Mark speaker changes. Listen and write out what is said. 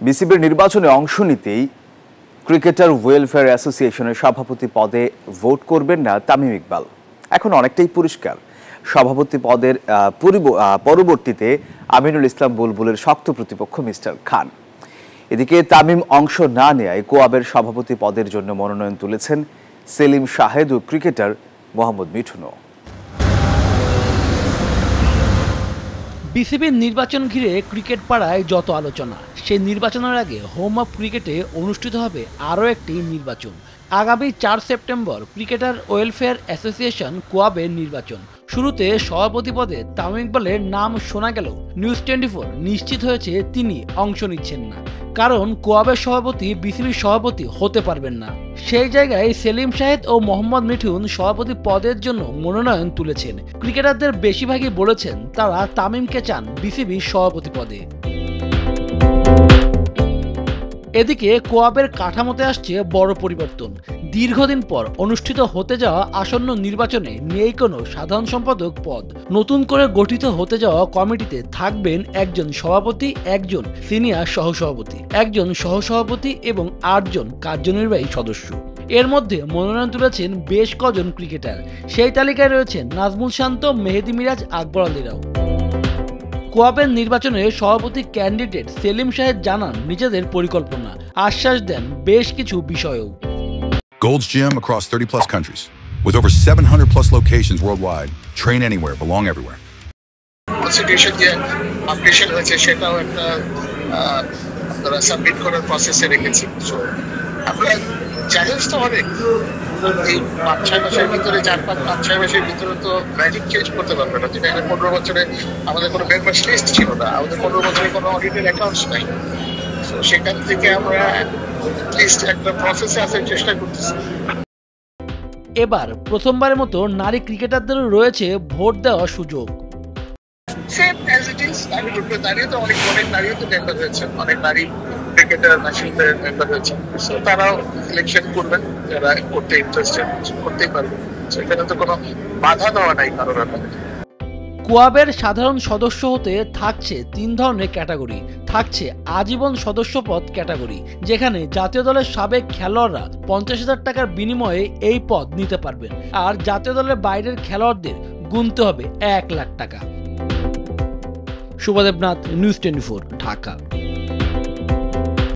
Speaker 1: বিসিবির নির্বাচনে অংশ নিতেই ক্রিকেটার ওয়েলফেয়ার অ্যাসোসিয়েশনের সভাপতি পদে ভোট করবেন না তামিম ইকবাল। এখন অনেকটাই পরিষ্কার, সভাপতি পদের পরবর্তীতে আমিনুল ইসলাম বুলবুলের শক্ত প্রতিপক্ষ মিস্টার খান। এদিকে তামিম অংশ না নেয়ায় কোয়াবের সভাপতি পদের জন্য মনোনয়ন তুলেছেন সেলিম শাহেদ ও ক্রিকেটার মোহাম্মদ মিঠুনও।
Speaker 2: বিসিবির নির্বাচন ঘিরে ক্রিকেট পাড়ায় যত আলোচনা, সেই নির্বাচনের আগে হোম অফ ক্রিকেটে অনুষ্ঠিত হবে আরও একটি নির্বাচন। আগামী 4 সেপ্টেম্বর ক্রিকেটার ওয়েলফেয়ার অ্যাসোসিয়েশন কোয়াবের নির্বাচন। শুরুতে সভাপতি পদে তামিম ইকবালের নাম শোনা গেল নিউজ 24 নিশ্চিত হয়েছে তিনি অংশ নিচ্ছেন না, কারণ কোয়াবের সভাপতি বিসিবির সভাপতি হতে পারবেন না। সেই জায়গায় সেলিম শাহেদ ও মোহাম্মদ মিঠুন সভাপতি পদের জন্য মনোনয়ন তুলেছেন। ক্রিকেটারদের বেশিরভাগই বলেছেন তারা তামিমকে চান বিসিবির সভাপতি পদে। এদিকে কোয়াবের কাঠামোতে আসছে বড় পরিবর্তন। দীর্ঘদিন পর অনুষ্ঠিত হতে যাওয়া আসন্ন নির্বাচনে নেই কোনো সাধারণ সম্পাদক পদ। নতুন করে গঠিত হতে যাওয়া কমিটিতে থাকবেন একজন সভাপতি, একজন সিনিয়র সহসভাপতি, একজন সহসভাপতি এবং 8 জন কার্যনির্বাহী সদস্য। এর মধ্যে মনোনয়ন তুলেছেন বেশ কজন ক্রিকেটার। সেই তালিকায় রয়েছেন নাজমুল শান্ত, মেহেদী মিরাজ, আকবর আলীরাও। কোয়াবের নির্বাচনে সভাপতি ক্যান্ডিডেট সেলিম শাহেদ জানান নিজেদের পরিকল্পনা, আশ্বাস দেন বেশ কিছু বিষয়েও।
Speaker 3: Gold's Gym across 30 plus countries with over 700 plus locations worldwide. Train anywhere, belong everywhere.
Speaker 4: Constitution যে আপডেশন হয়েছে সেটাও একটা আপনারা সাবমিট করার প্রসেসে রেখেছি। আমরা চ্যালেঞ্জ তো অনেক, এই 5-6 মাসের ভিতরে 4-5-6 মাসের ভিতরে তো ম্যাজিক চেঞ্জ করতে পারবে না। যেটা 15 বছরে আমাদের কোনো মেম্বার্স লিস্ট ছিল না, আমাদের 15 বছরে কোনো অডিটেড অ্যাকাউন্টস নাই। তো সেখান থেকে আমরা লিস্ট একটা প্রসেসে আসার চেষ্টা করতেছি।
Speaker 2: এবার প্রথমবারের মতো নারী ক্রিকেটারদেরও রয়েছে ভোট দেওয়ার সুযোগ।
Speaker 4: সেম অ্যাজ ইট ইজ, আমি নারীও তো অনেক নারীও তো মেম্বার হয়েছে, অনেক নারী ক্রিকেটার ন্যাশনাল মেম্বার হয়েছে। সো তারাও ইলেকশন করবেন, যারা করতে ইন্টারেস্টেড করতেই পারবেন। সেখানে তো কোনো বাধা দেওয়া নাই কারোর ব্যাপারে।
Speaker 2: কোয়াবের সাধারণ সদস্য হতে থাকছে 3 ধরনের ক্যাটাগরি। থাকছে আজীবন সদস্যপদ ক্যাটাগরি, যেখানে জাতীয় দলের সাবেক খেলোয়াড়রা 50,000 টাকার বিনিময়ে এই পদ নিতে পারবেন, আর জাতীয় দলের বাইরের খেলোয়াড়দের গুনতে হবে 1 লাখ টাকা। শুভদেবনাথ, নিউজ 24, ঢাকা।